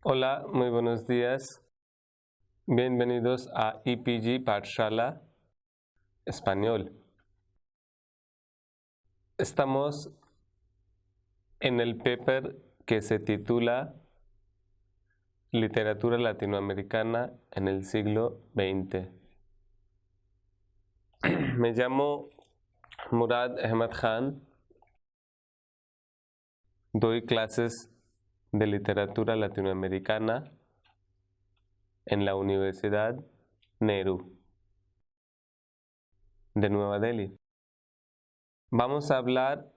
Hola, muy buenos días. Bienvenidos a EPG Pathshala Español. Estamos en el paper que se titula Literatura Latinoamericana en el siglo XX. Me llamo Murad Ahmad Khan. Doy clases de literatura latinoamericana en la Universidad Nehru de Nueva Delhi. Vamos a hablar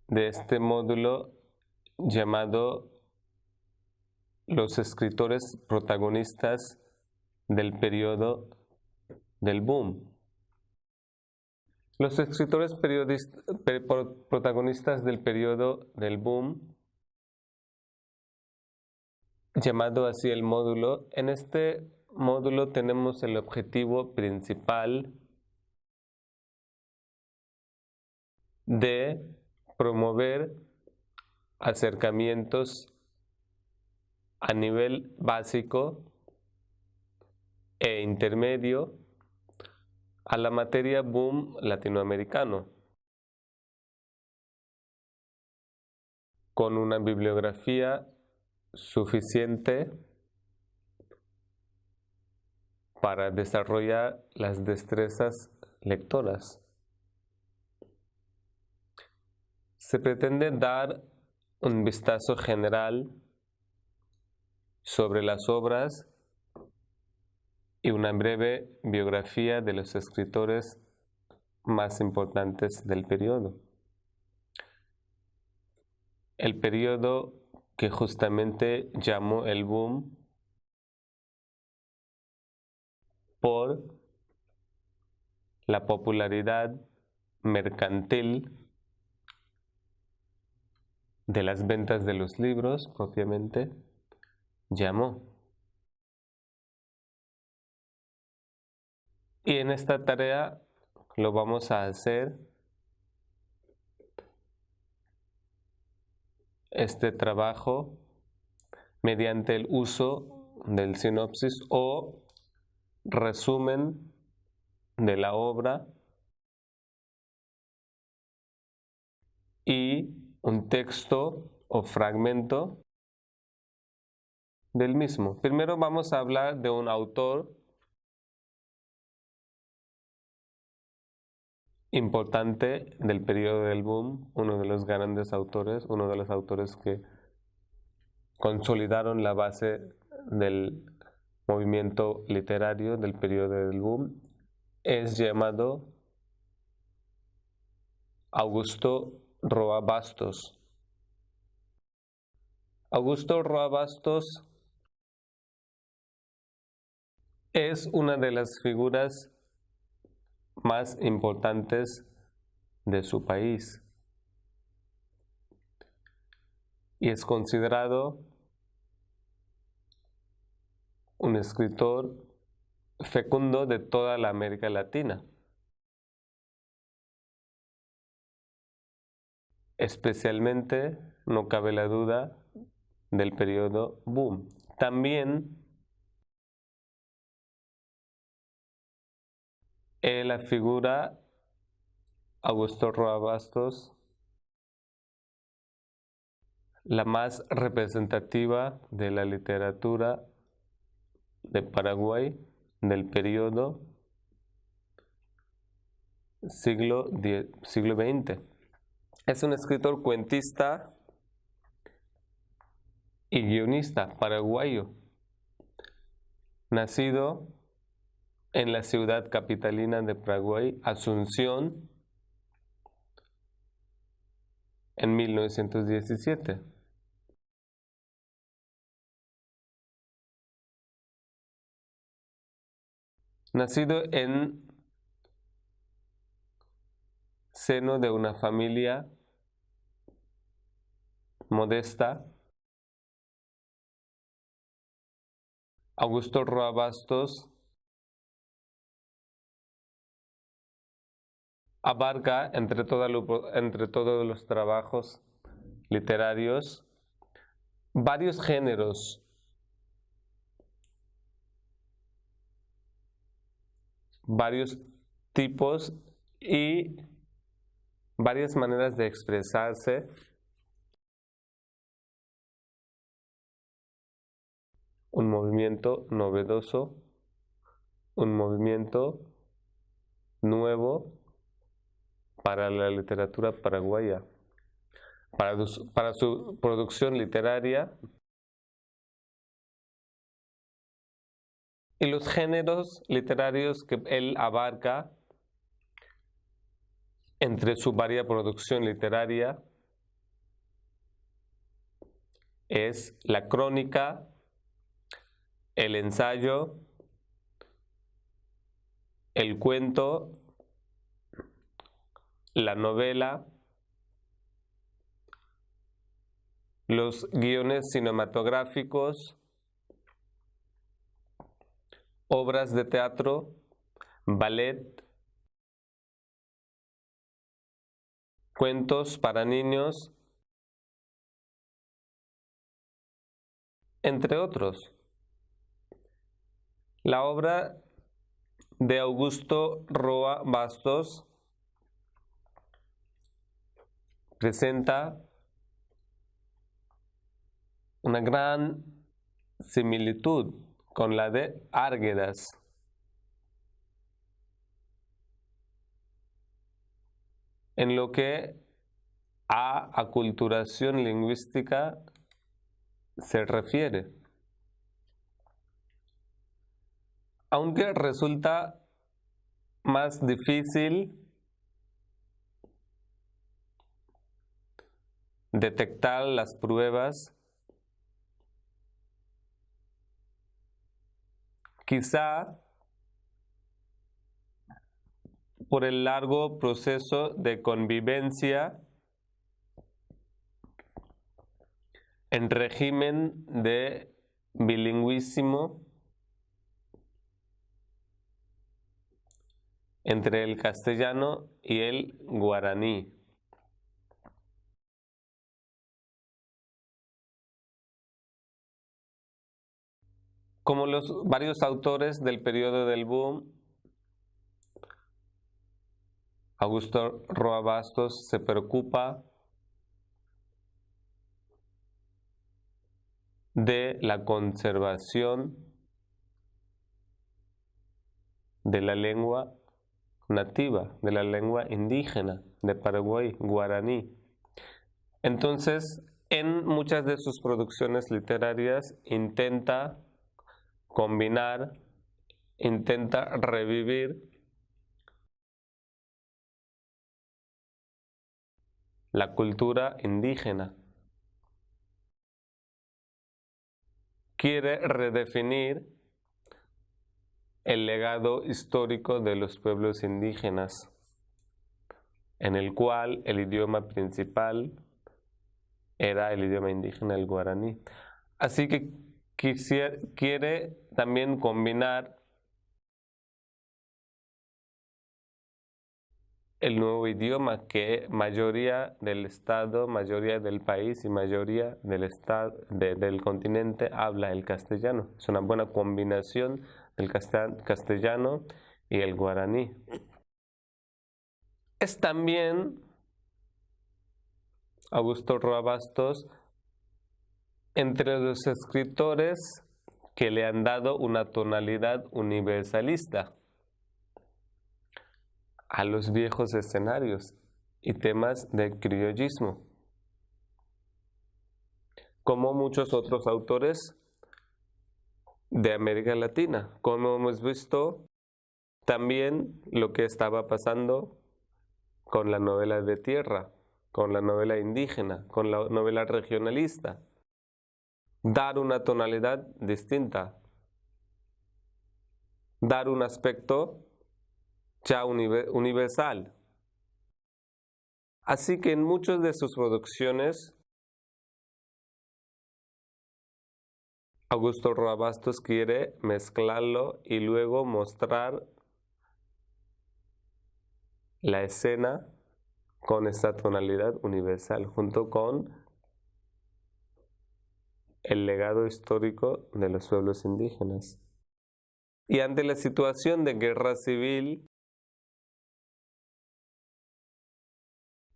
de este módulo llamado Los escritores protagonistas del periodo del boom. Los escritores protagonistas del periodo del boom, llamado así el módulo. En este módulo tenemos el objetivo principal de promover acercamientos a nivel básico e intermedio a la materia boom latinoamericano, con una bibliografía suficiente para desarrollar las destrezas lectoras. Se pretende dar un vistazo general sobre las obras y una breve biografía de los escritores más importantes del periodo. El periodo que justamente llamó el boom por la popularidad mercantil de las ventas de los libros propiamente llamó. Y en esta tarea lo vamos a hacer este trabajo mediante el uso del sinopsis o resumen de la obra y un texto o fragmento del mismo. Primero vamos a hablar de un autor importante del periodo del boom, uno de los grandes autores, uno de los autores que consolidaron la base del movimiento literario del periodo del boom, es llamado Augusto Roa Bastos. Augusto Roa Bastos es una de las figuras más importantes de su país y es considerado un escritor fecundo de toda la América Latina, especialmente, no cabe la duda, del periodo boom. También la figura Augusto Roa Bastos, la más representativa de la literatura de Paraguay del periodo siglo XX. Es un escritor cuentista y guionista paraguayo, nacido en la ciudad capitalina de Paraguay, Asunción, en 1917. Nacido en seno de una familia modesta, Augusto Roa Bastos abarca entre todos los trabajos literarios varios géneros, varios tipos y varias maneras de expresarse un movimiento novedoso, un movimiento nuevo para la literatura paraguaya, para su producción literaria y los géneros literarios que él abarca entre su varia producción literaria es la crónica, el ensayo, el cuento, la novela, los guiones cinematográficos, obras de teatro, ballet, cuentos para niños, entre otros. La obra de Augusto Roa Bastos presenta una gran similitud con la de Árguedas. En lo que a aculturación lingüística se refiere. Aunque resulta más difícil detectar las pruebas, quizá por el largo proceso de convivencia en régimen de bilingüísimo entre el castellano y el guaraní. Como los varios autores del periodo del boom, Augusto Roa Bastos se preocupa de la conservación de la lengua nativa, de la lengua indígena de Paraguay, guaraní. Entonces, en muchas de sus producciones literarias intenta combinar, intenta revivir la cultura indígena. Quiere redefinir el legado histórico de los pueblos indígenas, en el cual el idioma principal era el idioma indígena, el guaraní. Así que quiere también combinar el nuevo idioma que mayoría del estado, mayoría del país y mayoría del estado, del continente habla el castellano. Es una buena combinación del castellano y el guaraní. Es también Augusto Roa Bastos entre los escritores que le han dado una tonalidad universalista a los viejos escenarios y temas del criollismo, como muchos otros autores de América Latina, como hemos visto también lo que estaba pasando con la novela de tierra, con la novela indígena, con la novela regionalista. Dar una tonalidad distinta, dar un aspecto ya universal. Así que en muchas de sus producciones, Augusto Roa Bastos quiere mezclarlo y luego mostrar la escena con esta tonalidad universal, junto con el legado histórico de los pueblos indígenas. Y ante la situación de guerra civil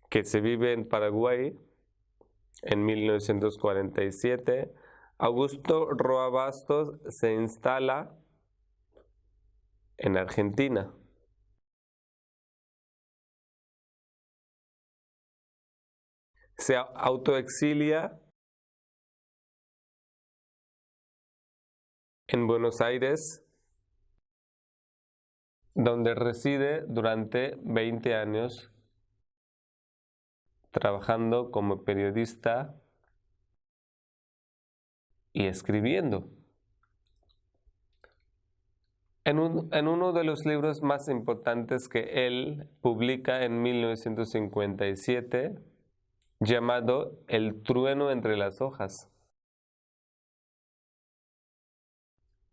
que se vive en Paraguay en 1947, Augusto Roa Bastos se instala en Argentina. Se autoexilia en Buenos Aires, donde reside durante 20 años trabajando como periodista y escribiendo. En uno de los libros más importantes que él publica en 1957, llamado El trueno entre las hojas,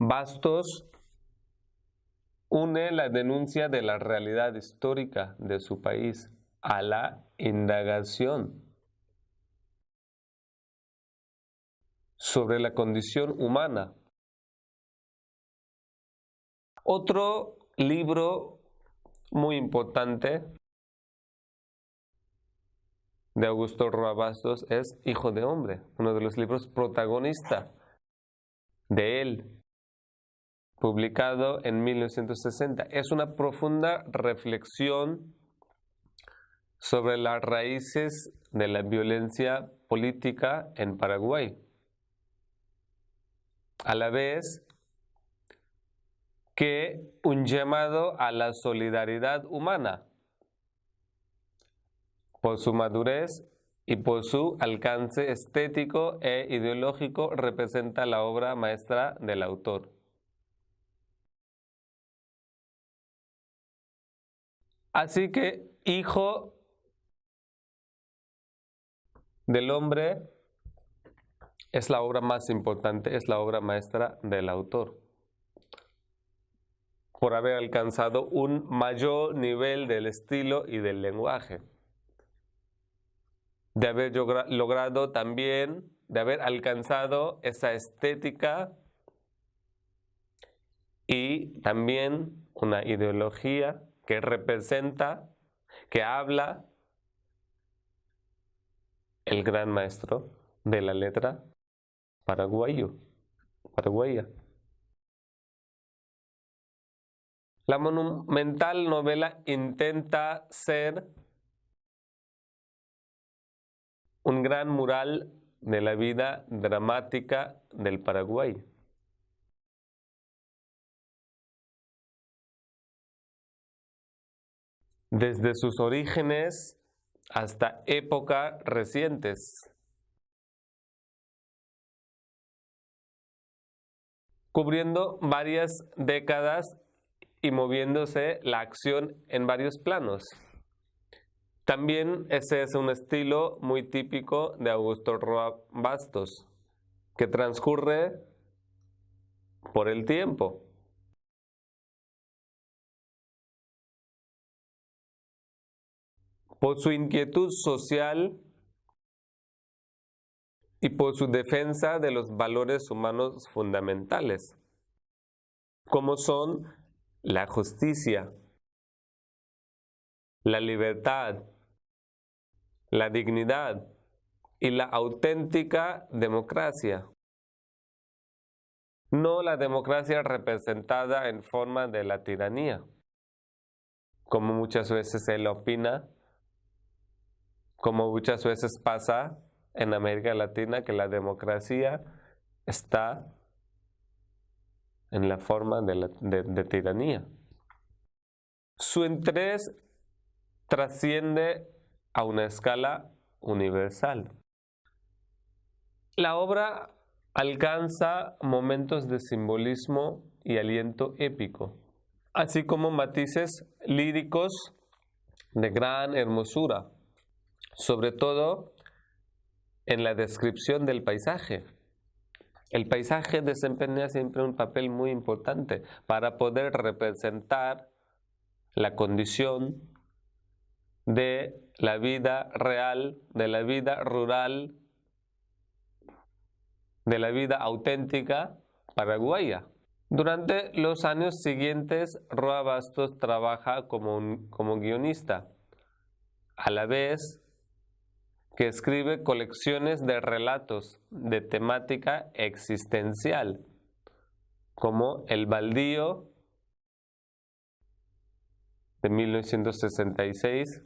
Bastos une la denuncia de la realidad histórica de su país a la indagación sobre la condición humana. Otro libro muy importante de Augusto Roa Bastos es Hijo de Hombre, uno de los libros protagonistas de él, publicado en 1960. Es una profunda reflexión sobre las raíces de la violencia política en Paraguay, a la vez que un llamado a la solidaridad humana por su madurez y por su alcance estético e ideológico representa la obra maestra del autor. Así que Hijo del Hombre es la obra más importante, es la obra maestra del autor, por haber alcanzado un mayor nivel del estilo y del lenguaje, de haber logrado también, de haber alcanzado esa estética y también una ideología que representa, que habla el gran maestro de la letra paraguaya. La monumental novela intenta ser un gran mural de la vida dramática del Paraguay. Desde sus orígenes hasta épocas recientes, cubriendo varias décadas y moviéndose la acción en varios planos. También ese es un estilo muy típico de Augusto Roa Bastos, que transcurre por el tiempo. Por su inquietud social y por su defensa de los valores humanos fundamentales, como son la justicia, la libertad, la dignidad y la auténtica democracia. No la democracia representada en forma de la tiranía, como muchas veces él opina, como muchas veces pasa en América Latina, que la democracia está en la forma de tiranía. Su interés trasciende a una escala universal. La obra alcanza momentos de simbolismo y aliento épico, así como matices líricos de gran hermosura, sobre todo en la descripción del paisaje. El paisaje desempeña siempre un papel muy importante para poder representar la condición de la vida real, de la vida rural de la vida auténtica paraguaya. Durante los años siguientes, Roa Bastos trabaja como guionista, a la vez que escribe colecciones de relatos de temática existencial, como El Baldío de 1966,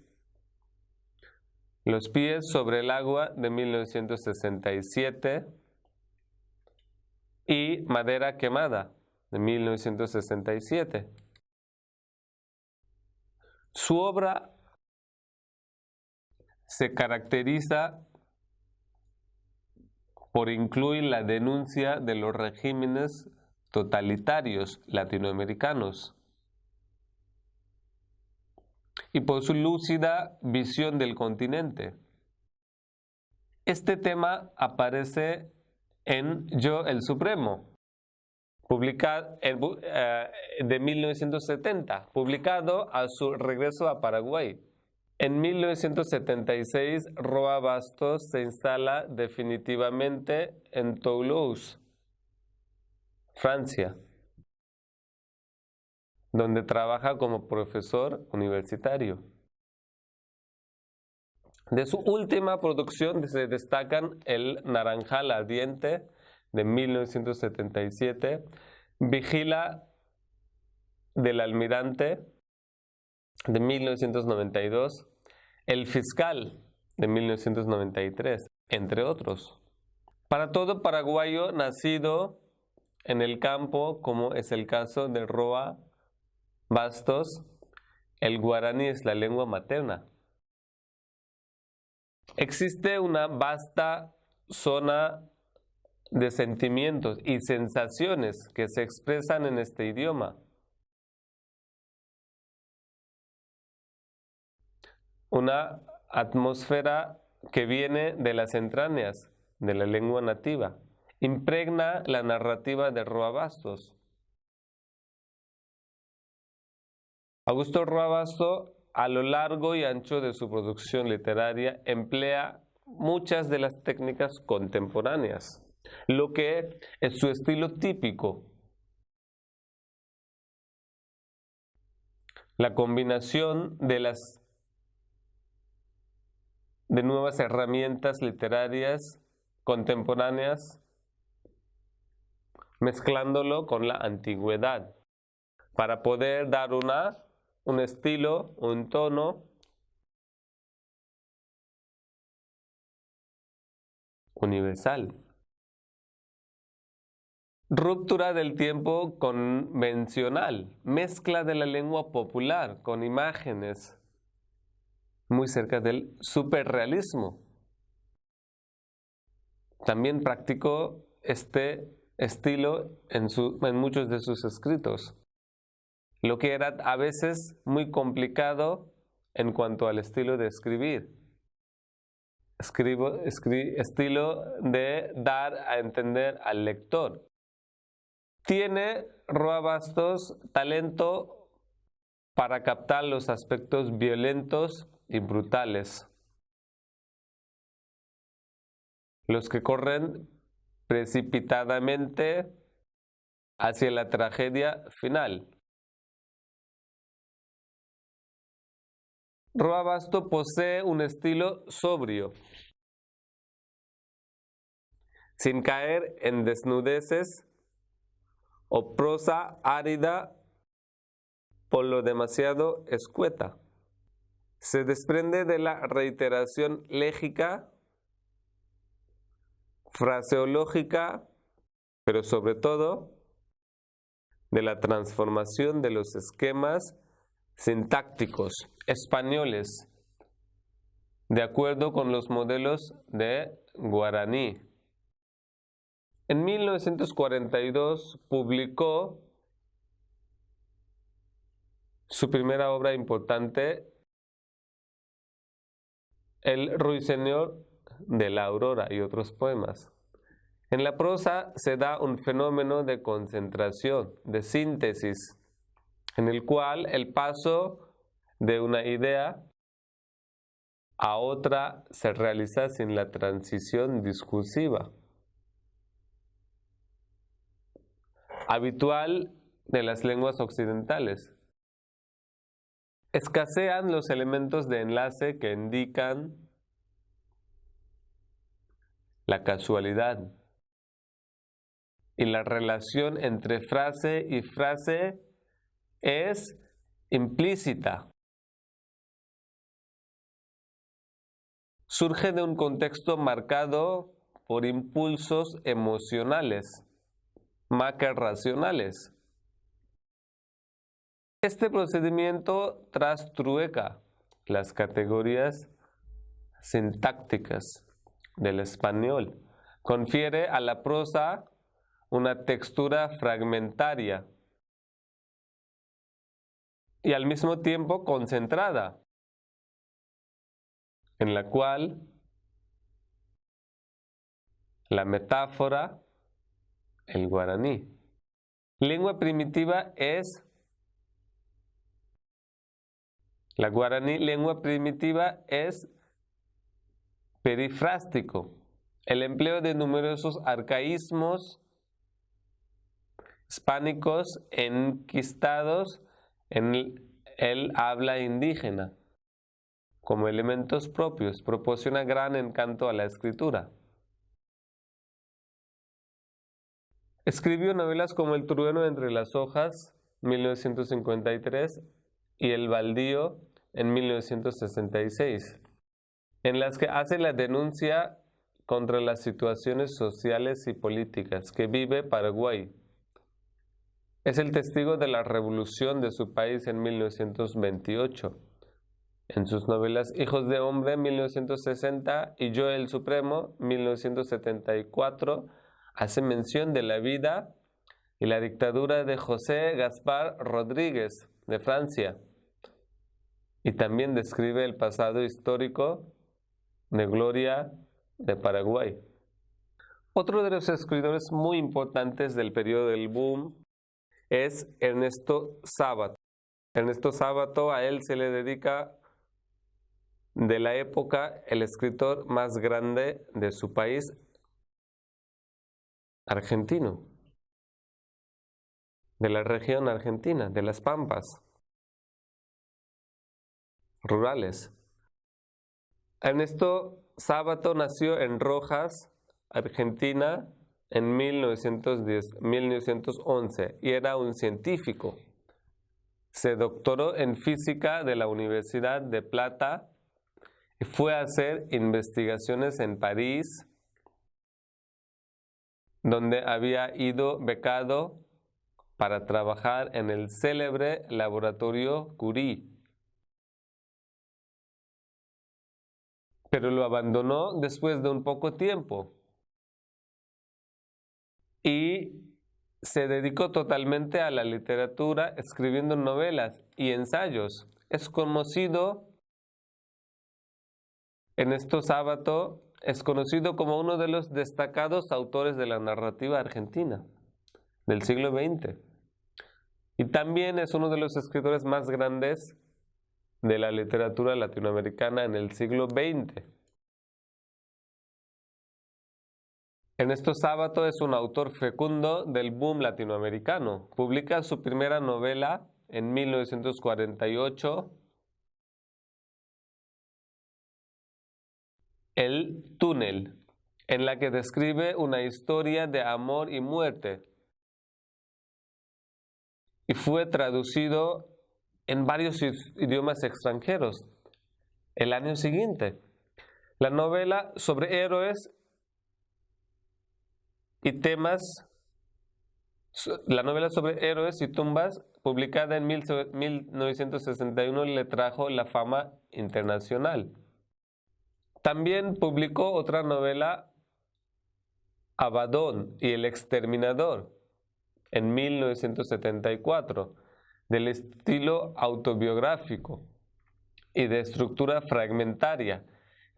Los pies sobre el agua de 1967 y Madera quemada de 1967. Su obra se caracteriza por incluir la denuncia de los regímenes totalitarios latinoamericanos y por su lúcida visión del continente. Este tema aparece en Yo el Supremo, publicado de 1970, publicado a su regreso a Paraguay. En 1976, Roa Bastos se instala definitivamente en Toulouse, Francia, donde trabaja como profesor universitario. De su última producción se destacan El Naranjal Ardiente de 1977, Vigila del Almirante de 1992, El Fiscal de 1993, entre otros. Para todo paraguayo nacido en el campo, como es el caso de Roa Bastos, el guaraní es la lengua materna. Existe una vasta zona de sentimientos y sensaciones que se expresan en este idioma. Una atmósfera que viene de las entrañas de la lengua nativa. Impregna la narrativa de Roa Bastos. Augusto Roa Bastos, a lo largo y ancho de su producción literaria, emplea muchas de las técnicas contemporáneas, lo que es su estilo típico. La combinación de nuevas herramientas literarias contemporáneas, mezclándolo con la antigüedad, para poder dar un estilo, un tono universal. Ruptura del tiempo convencional, mezcla de la lengua popular con imágenes, muy cerca del superrealismo. También practicó este estilo en muchos de sus escritos, lo que era a veces muy complicado en cuanto al estilo de escribir. Estilo de dar a entender al lector. Tiene Roa Bastos talento para captar los aspectos violentos y brutales, los que corren precipitadamente hacia la tragedia final. Roa Bastos posee un estilo sobrio, sin caer en desnudeces o prosa árida por lo demasiado escueta. Se desprende de la reiteración léxica, fraseológica, pero sobre todo de la transformación de los esquemas sintácticos españoles de acuerdo con los modelos de guaraní. En 1942 publicó su primera obra importante, El Ruiseñor de la Aurora y otros poemas. En la prosa se da un fenómeno de concentración, de síntesis, en el cual el paso de una idea a otra se realiza sin la transición discursiva. habitual de las lenguas occidentales. Escasean los elementos de enlace que indican la casualidad. Y la relación entre frase y frase es implícita. Surge de un contexto marcado por impulsos emocionales, más que racionales. Este procedimiento trastrueca las categorías sintácticas del español. Confiere a la prosa una textura fragmentaria y al mismo tiempo concentrada, en la cual la metáfora, el guaraní. Lengua primitiva es la guaraní, lengua primitiva es perifrástico. El empleo de numerosos arcaísmos hispánicos enquistados en el habla indígena como elementos propios proporciona gran encanto a la escritura. Escribió novelas como El trueno entre las hojas, 1953, y El baldío, en 1966, en las que hace la denuncia contra las situaciones sociales y políticas que vive Paraguay. Es el testigo de la revolución de su país en 1928. En sus novelas Hijos de Hombre, 1960, y Yo el Supremo, 1974, hace mención de la vida y la dictadura de José Gaspar Rodríguez de Francia. Y también describe el pasado histórico de gloria de Paraguay. Otro de los escritores muy importantes del periodo del boom es Ernesto Sábato. Ernesto Sábato, a él se le dedica de la época el escritor más grande de su país, argentino, de la región argentina, de las Pampas rurales. Ernesto Sábato nació en Rojas, Argentina, en 1911 y era un científico. Se doctoró en física de la Universidad de Plata y fue a hacer investigaciones en París, donde había ido becado para trabajar en el célebre laboratorio Curie. Pero lo abandonó después de un poco tiempo y se dedicó totalmente a la literatura, escribiendo novelas y ensayos. Es conocido, Ernesto Sábato es conocido como uno de los destacados autores de la narrativa argentina del siglo XX. Y también es uno de los escritores más grandes de la literatura latinoamericana en el siglo XX. Ernesto Sábato es un autor fecundo del boom latinoamericano. Publica su primera novela en 1948, El túnel, en la que describe una historia de amor y muerte. Y fue traducido en varios idiomas extranjeros el año siguiente. La novela sobre héroes y temas, la novela sobre héroes y tumbas, publicada en 1961, le trajo la fama internacional. También publicó otra novela, Abadón y el exterminador, en 1974, del estilo autobiográfico y de estructura fragmentaria,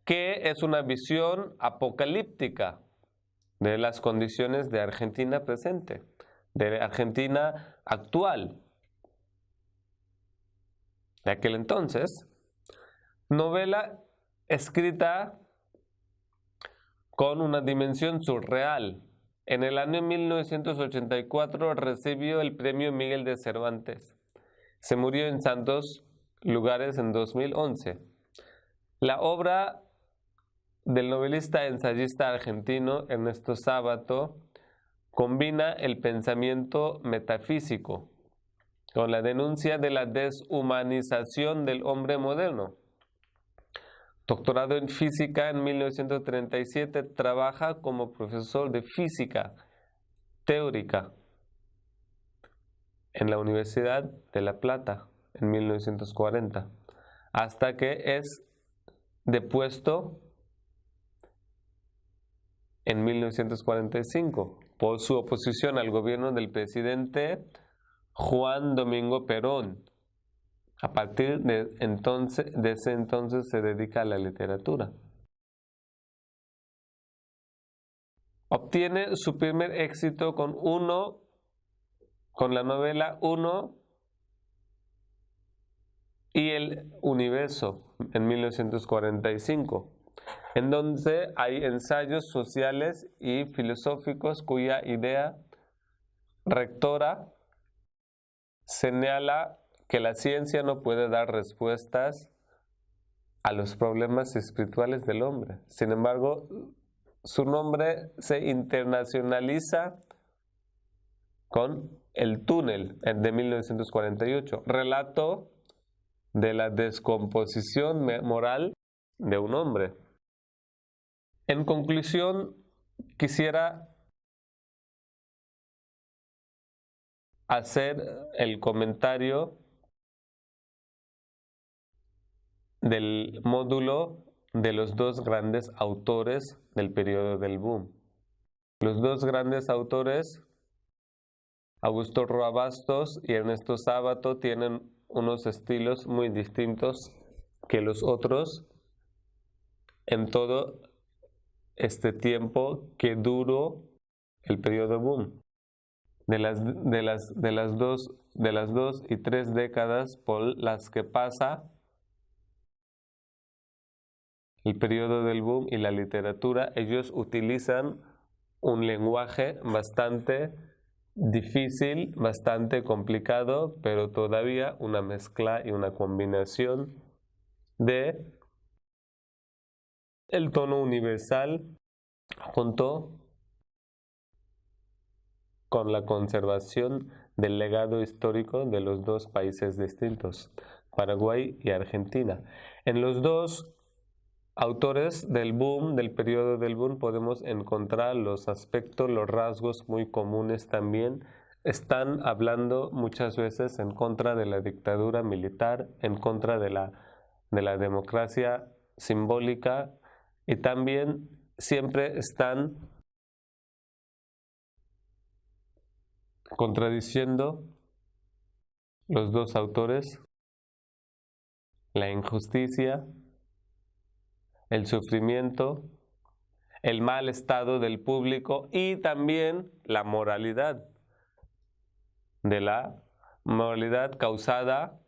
que es una visión apocalíptica de las condiciones de Argentina presente, de Argentina actual. De aquel entonces, novela escrita con una dimensión surreal, En el año 1984 recibió el premio Miguel de Cervantes. Se murió en Santos Lugares en 2011. La obra del novelista ensayista argentino Ernesto Sábato combina el pensamiento metafísico con la denuncia de la deshumanización del hombre moderno. Doctorado en física en 1937, trabaja como profesor de física teórica en la Universidad de La Plata en 1940, hasta que es depuesto en 1945 por su oposición al gobierno del presidente Juan Domingo Perón. A partir de ese entonces se dedica a la literatura. Obtiene su primer éxito con la novela Uno y el Universo en 1945, en donde hay ensayos sociales y filosóficos cuya idea rectora señala que la ciencia no puede dar respuestas a los problemas espirituales del hombre. Sin embargo, su nombre se internacionaliza con El túnel de 1948, relato de la descomposición moral de un hombre. En conclusión, quisiera hacer el comentario del módulo de los dos grandes autores del periodo del boom. Los dos grandes autores, Augusto Roa Bastos y Ernesto Sábato, tienen unos estilos muy distintos que los otros en todo este tiempo que duró el periodo boom. De las dos y tres décadas por las que pasa el periodo del boom y la literatura, ellos utilizan un lenguaje bastante difícil, bastante complicado, pero todavía una mezcla y una combinación de el tono universal junto con la conservación del legado histórico de los dos países distintos, Paraguay y Argentina. En los dos autores del boom, del periodo del boom, podemos encontrar los aspectos, los rasgos muy comunes también. Están hablando muchas veces en contra de la dictadura militar, en contra de la democracia simbólica, y también siempre están contradiciendo los dos autores la injusticia, el sufrimiento, el mal estado del público y también la moralidad causada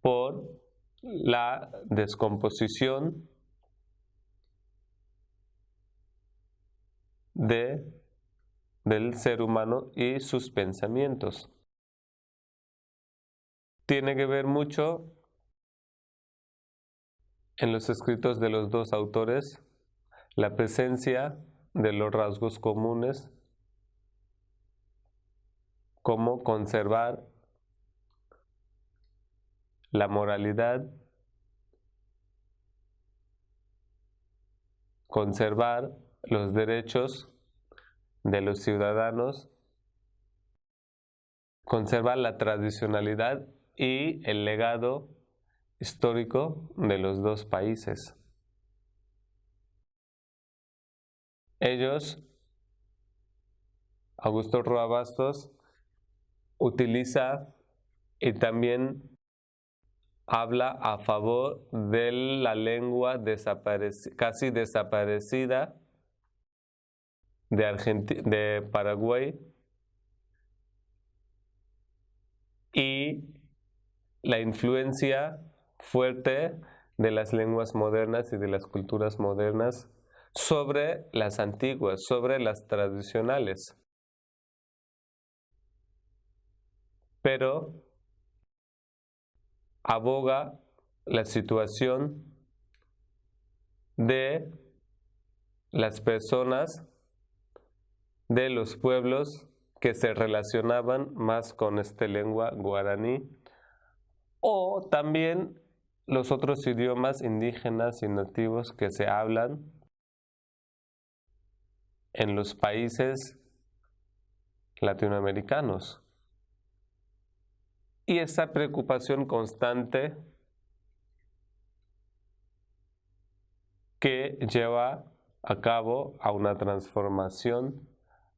por la descomposición del ser humano y sus pensamientos. Tiene que ver mucho en los escritos de los dos autores la presencia de los rasgos comunes, como conservar la moralidad, conservar los derechos de los ciudadanos, conservar la tradicionalidad y el legado histórico de los dos países. Ellos, Augusto Roa Bastos, utiliza y también habla a favor de la lengua casi desaparecida de Paraguay y la influencia fuerte de las lenguas modernas y de las culturas modernas sobre las antiguas, sobre las tradicionales. Pero aboga la situación de las personas de los pueblos que se relacionaban más con esta lengua guaraní, o también los otros idiomas indígenas y nativos que se hablan en los países latinoamericanos. Y esa preocupación constante que lleva a cabo a una transformación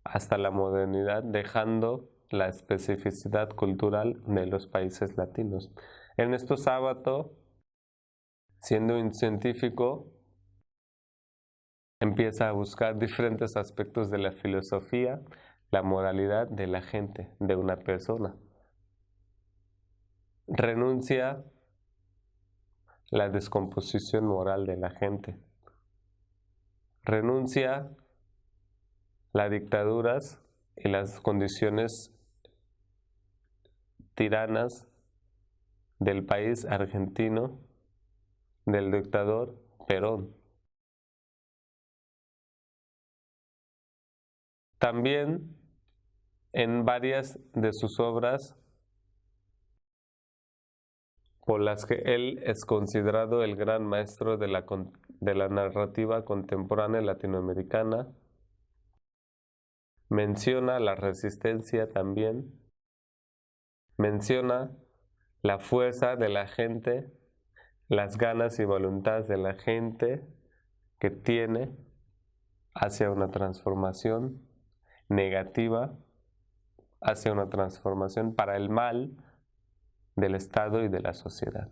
hasta la modernidad, dejando la especificidad cultural de los países latinos. Ernesto Sábato, siendo un científico, empieza a buscar diferentes aspectos de la filosofía, la moralidad de la gente, de una persona. Renuncia la descomposición moral de la gente. Renuncia las dictaduras y las condiciones tiranas del país argentino, del dictador Perón. También en varias de sus obras, por las que él es considerado el gran maestro de la narrativa contemporánea latinoamericana, menciona la resistencia también, menciona la fuerza de la gente, las ganas y voluntades de la gente que tiene hacia una transformación negativa, hacia una transformación para el mal del Estado y de la sociedad.